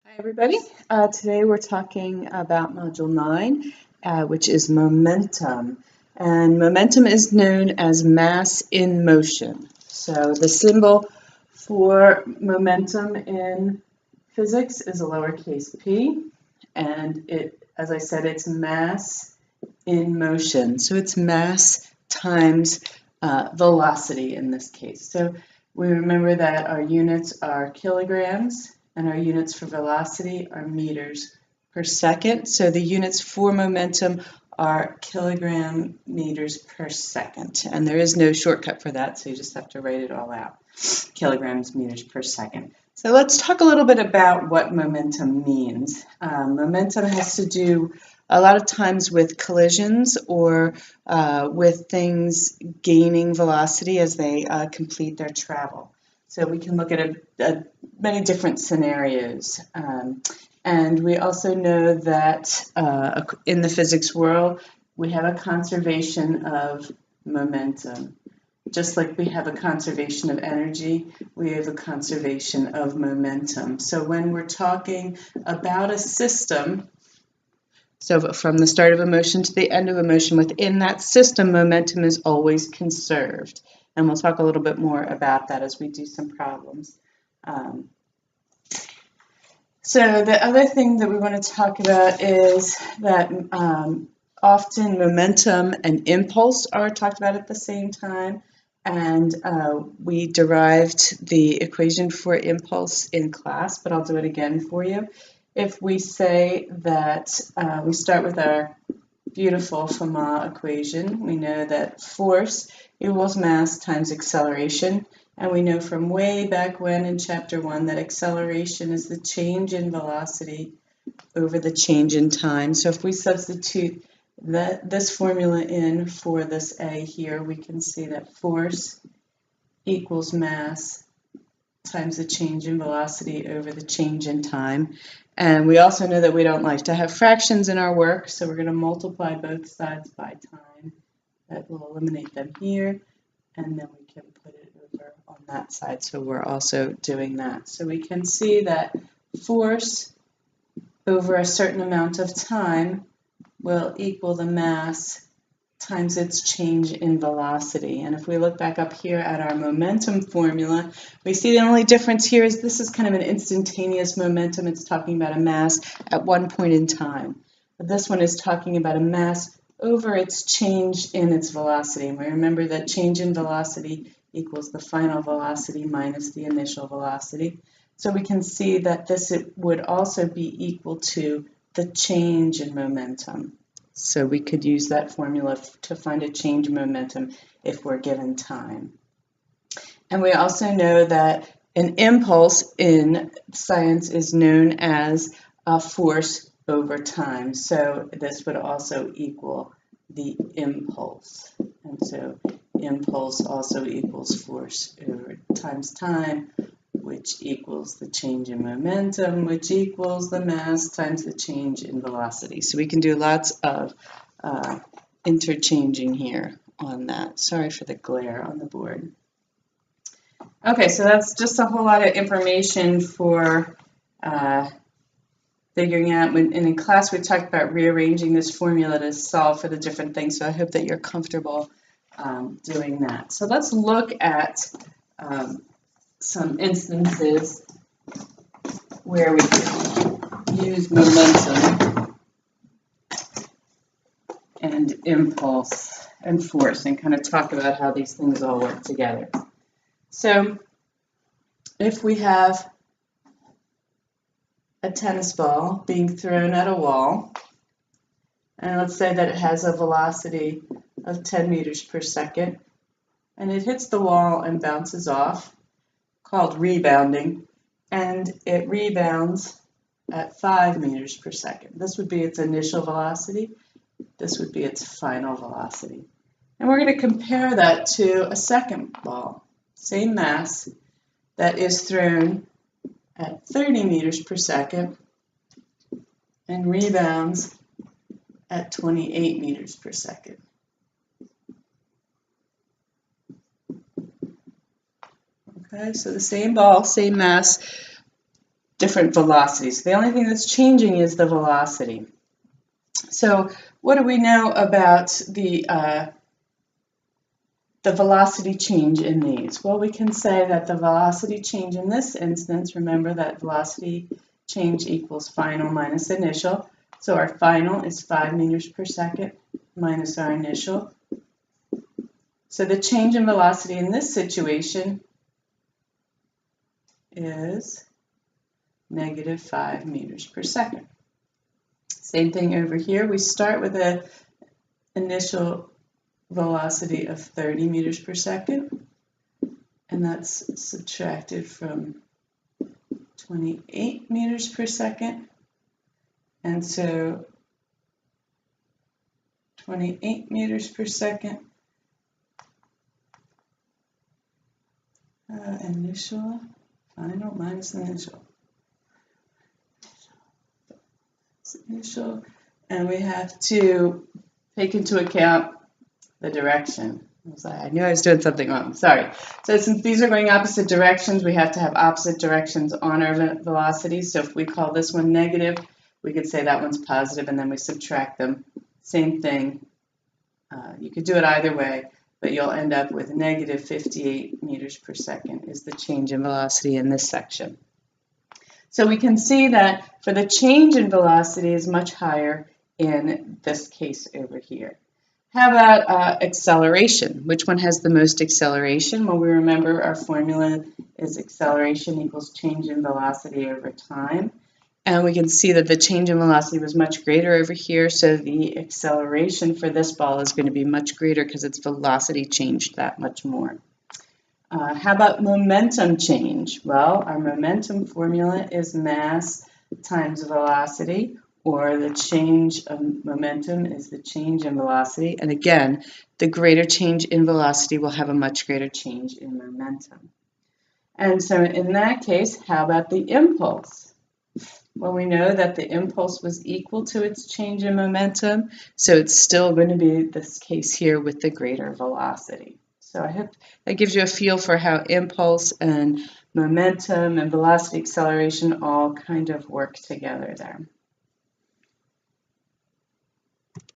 Hi everybody. Today we're talking about Module 9, which is momentum. And momentum is known as mass in motion. So the symbol for momentum in physics is a lowercase p. And as I said, it's mass in motion. So it's mass times velocity in this case. So we remember that our units are kilograms, and our units for velocity are meters per second. So the units for momentum are kilogram meters per second. And there is no shortcut for that, so you just have to write it all out. Kilograms meters per second. So let's talk a little bit about what momentum means. Momentum has to do a lot of times with collisions or with things gaining velocity as they complete their travel. So we can look at many different scenarios. And we also know that in the physics world, we have a conservation of momentum. Just like we have a conservation of energy, we have a conservation of momentum. So when we're talking about a system, so from the start of a motion to the end of a motion, within that system, momentum is always conserved. And we'll talk a little bit more about that as we do some problems. So the other thing that we want to talk about is that often momentum and impulse are talked about at the same time. And we derived the equation for impulse in class, but I'll do it again for you. If we say that we start with our beautiful Fermat equation, we know that force equals mass times acceleration. And we know from way back when in chapter 1 that acceleration is the change in velocity over the change in time. So if we substitute this formula in for this A here, we can see that force equals mass times the change in velocity over the change in time. And we also know that we don't like to have fractions in our work, so we're going to multiply both sides by time. That will eliminate them here, and then we can put it over on that side. So we're also doing that. So we can see that force over a certain amount of time will equal the mass times its change in velocity. And if we look back up here at our momentum formula, we see the only difference here is this is kind of an instantaneous momentum. It's talking about a mass at one point in time. But this one is talking about a mass over its change in its velocity. And we remember that change in velocity equals the final velocity minus the initial velocity. So we can see that this would also be equal to the change in momentum. So we could use that formula to find a change in momentum if we're given time. And we also know that an impulse in science is known as a force over time. So this would also equal the impulse. And so impulse also equals force over times time, which equals the change in momentum, which equals the mass times the change in velocity. So we can do lots of interchanging here on that. Sorry for the glare on the board. Okay, so that's just a whole lot of information for figuring out. And in class we talked about rearranging this formula to solve for the different things, so I hope that you're comfortable doing that. So let's look at some instances where we can use momentum and impulse and force and kind of talk about how these things all work together. So if we have a tennis ball being thrown at a wall, and let's say that it has a velocity of 10 meters per second, and it hits the wall and bounces off, called rebounding, and it rebounds at 5 meters per second. This would be its initial velocity. This would be its final velocity. And we're going to compare that to a second ball, same mass, that is thrown at 30 meters per second and rebounds at 28 meters per second. Okay, so the same ball, same mass, different velocities. The only thing that's changing is the velocity. So what do we know about the velocity change in these? Well, we can say that the velocity change in this instance, remember that velocity change equals final minus initial. So our final is 5 meters per second minus our initial. So the change in velocity in this situation is negative 5 meters per second. Same thing over here. We start with an initial velocity of 30 meters per second, and that's subtracted from 28 meters per second. And so 28 meters per second initial, final minus initial. Initial, and we have to take into account the direction. I knew I was doing something wrong. Sorry. So since these are going opposite directions, we have to have opposite directions on our velocities. So if we call this one negative, we could say that one's positive, and then we subtract them. Same thing. You could do it either way, but you'll end up with negative 58 meters per second is the change in velocity in this section. So we can see that for the change in velocity is much higher in this case over here. How about acceleration? Which one has the most acceleration? Well, we remember our formula is acceleration equals change in velocity over time. And we can see that the change in velocity was much greater over here, so the acceleration for this ball is going to be much greater because its velocity changed that much more. How about momentum change? Well, our momentum formula is mass times velocity, or the change of momentum is the change in velocity. And again, the greater change in velocity will have a much greater change in momentum. And so in that case, how about the impulse? Well, we know that the impulse was equal to its change in momentum, so it's still going to be this case here with the greater velocity. So I hope that gives you a feel for how impulse and momentum and velocity acceleration all kind of work together there.